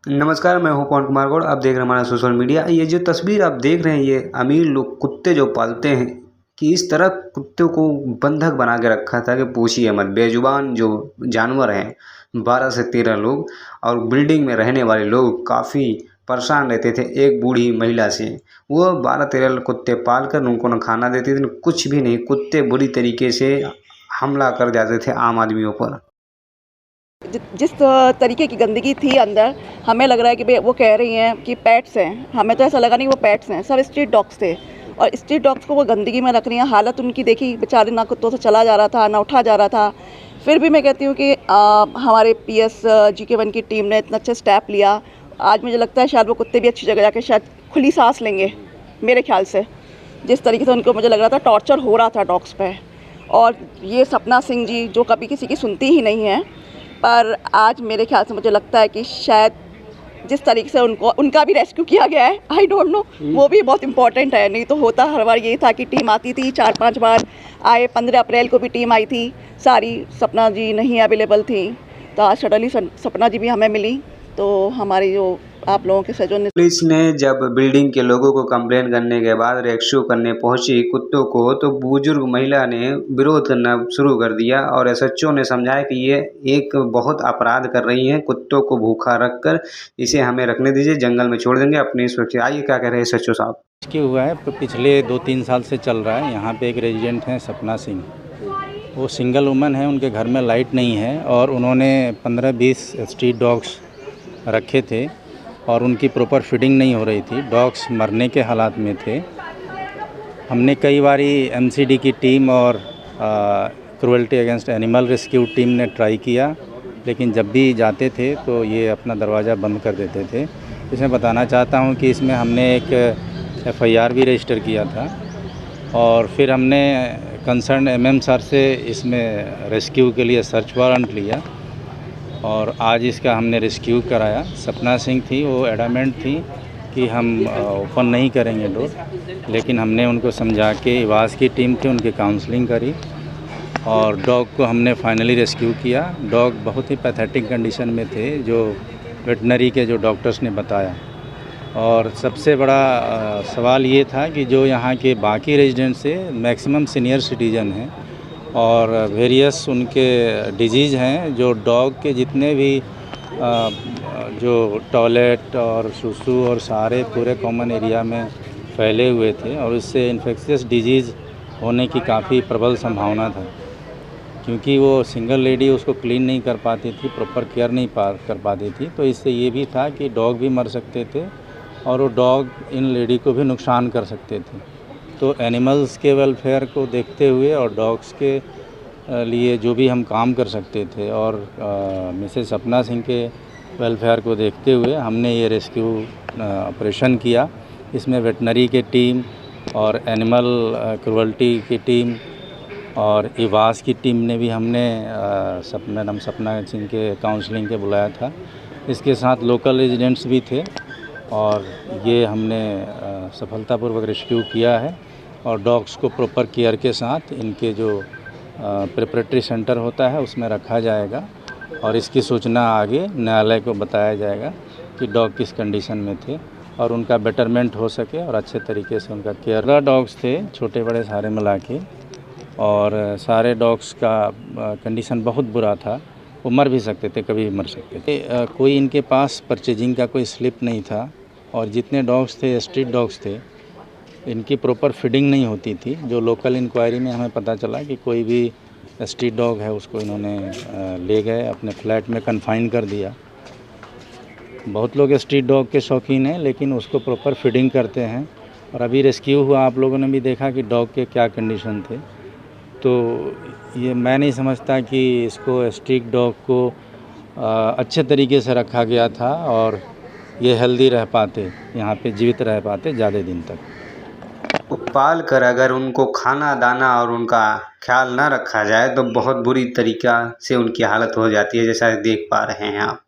नमस्कार, मैं हूं पवन कुमार गौड़। आप देख रहे हैं हमारा सोशल मीडिया। ये जो तस्वीर आप देख रहे हैं, ये अमीर लोग कुत्ते जो पालते हैं कि इस तरह कुत्तों को बंधक बना के रखा था कि पूछिए मत। बेजुबान जो जानवर हैं, 12 से 13 लोग, और बिल्डिंग में रहने वाले लोग काफ़ी परेशान रहते थे एक बूढ़ी महिला से। वो 12-13 कुत्ते पाल कर उनको न खाना देती थी, न कुछ भी नहीं। कुत्ते बुरी तरीके से हमला कर जाते थे आम आदमियों पर। जिस तरीके की गंदगी थी अंदर, हमें लग रहा है कि भाई वो कह रही हैं कि पेट्स हैं। हमें तो ऐसा लगा नहीं वो पेट्स हैं, सब स्ट्रीट डॉग्स थे। और स्ट्रीट डॉग्स को वो गंदगी में रख रही हैं। हालत उनकी देखी, बेचारे ना कुत्तों से चला जा रहा था ना उठा जा रहा था। फिर भी मैं कहती हूँ कि हमारे पीएस GK1 की टीम ने इतना अच्छा स्टेप लिया। आज मुझे लगता है शायद वो कुत्ते भी अच्छी जगह जाके शायद खुली सांस लेंगे, मेरे ख्याल से। जिस तरीके से उनको मुझे लग रहा था टॉर्चर हो रहा था डॉग्स पे। और ये सपना सिंह जी जो कभी किसी की सुनती ही नहीं है, पर आज मेरे ख्याल से मुझे लगता है कि शायद जिस तरीके से उनका भी रेस्क्यू किया गया है, आई डोंट नो, वो भी बहुत इंपॉर्टेंट है। नहीं तो होता हर बार यही था कि टीम आती थी, 4-5 बार आए। 15 अप्रैल को भी टीम आई थी सारी, सपना जी नहीं अवेलेबल थी, तो आज सडनली सपना जी भी हमें मिली। तो हमारी जो आप लोगों के सजों ने पुलिस ने जब बिल्डिंग के लोगों को कंप्लेन करने के बाद रेस्क्यू करने पहुंची कुत्तों को, तो बुजुर्ग महिला ने विरोध करना शुरू कर दिया और एसएचओ ने समझाया कि ये एक बहुत अपराध कर रही हैं। कुत्तों को भूखा रखकर इसे हमें रखने दीजिए, जंगल में छोड़ देंगे अपनी सुरक्षा। आइए क्या कह रहे हैं एसएचओ साहब। रेस्क्यू हुआ है, पिछले 2-3 साल से चल रहा है। यहाँ पे एक रेजिडेंट हैं सपना सिंह, वो सिंगल वुमन है, उनके घर में लाइट नहीं है और उन्होंने 15-20 स्ट्रीट डॉग्स रखे थे और उनकी प्रॉपर फीडिंग नहीं हो रही थी। डॉग्स मरने के हालात में थे। हमने कई बारी MCD की टीम और cruelty against animal rescue team ने ट्राई किया, लेकिन जब भी जाते थे तो ये अपना दरवाज़ा बंद कर देते थे। इसमें बताना चाहता हूँ कि इसमें हमने एक FIR भी रजिस्टर किया था और फिर हमने कंसर्न MM सर से इसमें रेस्क्यू के लिए सर्च वारंट लिया और आज इसका हमने रेस्क्यू कराया। सपना सिंह थी, वो एडामेंट थी कि हम ओपन नहीं करेंगे डोर, लेकिन हमने उनको समझा के, इवास की टीम थी, उनकी काउंसलिंग करी और डॉग को हमने फाइनली रेस्क्यू किया। डॉग बहुत ही पैथेटिक कंडीशन में थे, जो वेटनरी के जो डॉक्टर्स ने बताया। और सबसे बड़ा सवाल ये था कि जो यहाँ के बाकी रेजिडेंट्स से मैक्सिमम सीनियर सिटीजन हैं और वेरियस उनके डिजीज़ हैं, जो डॉग के जितने भी जो टॉयलेट और सुसु और सारे पूरे कॉमन एरिया में फैले हुए थे और इससे इन्फेक्शियस डिजीज़ होने की काफ़ी प्रबल संभावना था, क्योंकि वो सिंगल लेडी उसको क्लीन नहीं कर पाती थी, प्रॉपर केयर नहीं कर पाती थी। तो इससे ये भी था कि डॉग भी मर सकते थे और वो डॉग इन लेडी को भी नुकसान कर सकते थे। तो एनिमल्स के वेलफेयर को देखते हुए और डॉग्स के लिए जो भी हम काम कर सकते थे और मिसेस सपना सिंह के वेलफेयर को देखते हुए हमने ये रेस्क्यू ऑपरेशन किया। इसमें वेटनरी की टीम और एनिमल क्रुएल्टी की टीम और इवास की टीम ने भी हमने मैडम सपना सिंह के काउंसलिंग के बुलाया था। इसके साथ लोकल रेजिडेंट्स भी थे और ये हमने सफलतापूर्वक रेस्क्यू किया है और डॉग्स को प्रॉपर केयर के साथ इनके जो प्रिपरेटरी सेंटर होता है उसमें रखा जाएगा और इसकी सूचना आगे न्यायालय को बताया जाएगा कि डॉग किस कंडीशन में थे और उनका बेटरमेंट हो सके और अच्छे तरीके से उनका केयर। डॉग्स थे छोटे बड़े सारे मिला के और सारे डॉग्स का कंडीशन बहुत बुरा था। वो मर भी सकते थे, कभी भी मर सकते थे। कोई इनके पास परचेजिंग का कोई स्लिप नहीं था और जितने डॉग्स थे स्ट्रीट डॉग्स थे, इनकी प्रॉपर फीडिंग नहीं होती थी। जो लोकल इंक्वायरी में हमें पता चला कि कोई भी स्ट्रीट डॉग है उसको इन्होंने ले गए, अपने फ्लैट में कन्फाइन कर दिया। बहुत लोग स्ट्रीट डॉग के शौकीन हैं, लेकिन उसको प्रॉपर फीडिंग करते हैं। और अभी रेस्क्यू हुआ, आप लोगों ने भी देखा कि डॉग के क्या कंडीशन थे। तो ये मैं नहीं समझता कि इसको स्ट्रीट डॉग को अच्छे तरीके से रखा गया था और ये हेल्दी रह पाते, यहाँ पे जीवित रह पाते ज़्यादा दिन तक। पाल कर अगर उनको खाना दाना और उनका ख्याल ना रखा जाए तो बहुत बुरी तरीक़ा से उनकी हालत हो जाती है, जैसा देख पा रहे हैं आप।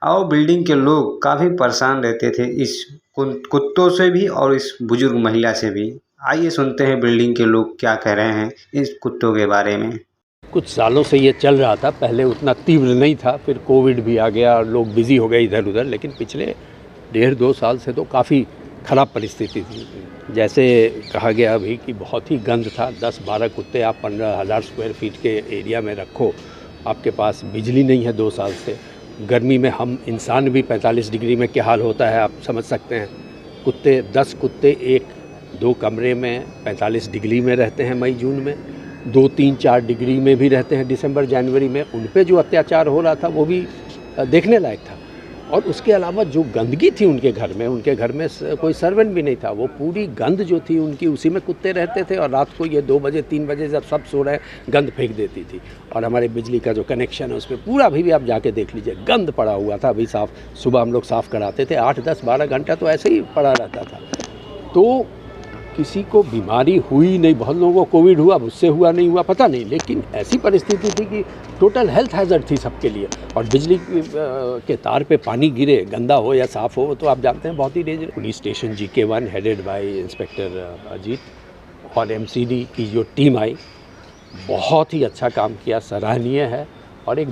और बिल्डिंग के लोग काफ़ी परेशान रहते थे इस कुत्तों से भी और इस बुजुर्ग महिला से भी। आइए सुनते हैं बिल्डिंग के लोग क्या कह रहे हैं इस कुत्तों के बारे में। कुछ सालों से ये चल रहा था, पहले उतना तीव्र नहीं था, फिर कोविड भी आ गया और लोग बिज़ी हो गए इधर उधर, लेकिन पिछले 1.5-2 साल से तो काफ़ी ख़राब परिस्थिति थी। जैसे कहा गया अभी कि बहुत ही गंद था, 10-12 कुत्ते आप 15,000 स्क्वायर फीट के एरिया में रखो, आपके पास बिजली नहीं है 2 साल से, गर्मी में हम इंसान भी 45 डिग्री में क्या हाल होता है आप समझ सकते हैं। कुत्ते 10 कुत्ते 1-2 कमरे में 45 डिग्री में रहते हैं मई जून में, 2-3-4 डिग्री में भी रहते हैं दिसंबर जनवरी में। उन पे जो अत्याचार हो रहा था वो भी देखने लायक था। और उसके अलावा जो गंदगी थी उनके घर में कोई सर्वेंट भी नहीं था, वो पूरी गंद जो थी उनकी उसी में कुत्ते रहते थे और रात को ये 2 बजे 3 बजे जब सब सो रहे गंद फेंक देती थी। और हमारे बिजली का जो कनेक्शन है उस पर पूरा अभी भी आप जाके देख लीजिए गंद पड़ा हुआ था। अभी साफ़ सुबह हम लोग साफ़ कराते थे, 8-10-12 घंटा तो ऐसे ही पड़ा रहता था। तो किसी को बीमारी हुई नहीं, बहुत लोगों को कोविड हुआ, उससे हुआ नहीं हुआ पता नहीं, लेकिन ऐसी परिस्थिति थी कि टोटल हेल्थ हैज़र्ड थी सबके लिए। और बिजली के तार पे पानी गिरे, गंदा हो या साफ़ हो, तो आप जानते हैं बहुत ही danger. Police station GK1 headed by inspector Ajit और MCD की जो टीम आई, बहुत ही अच्छा काम किया, सराहनीय है। और एक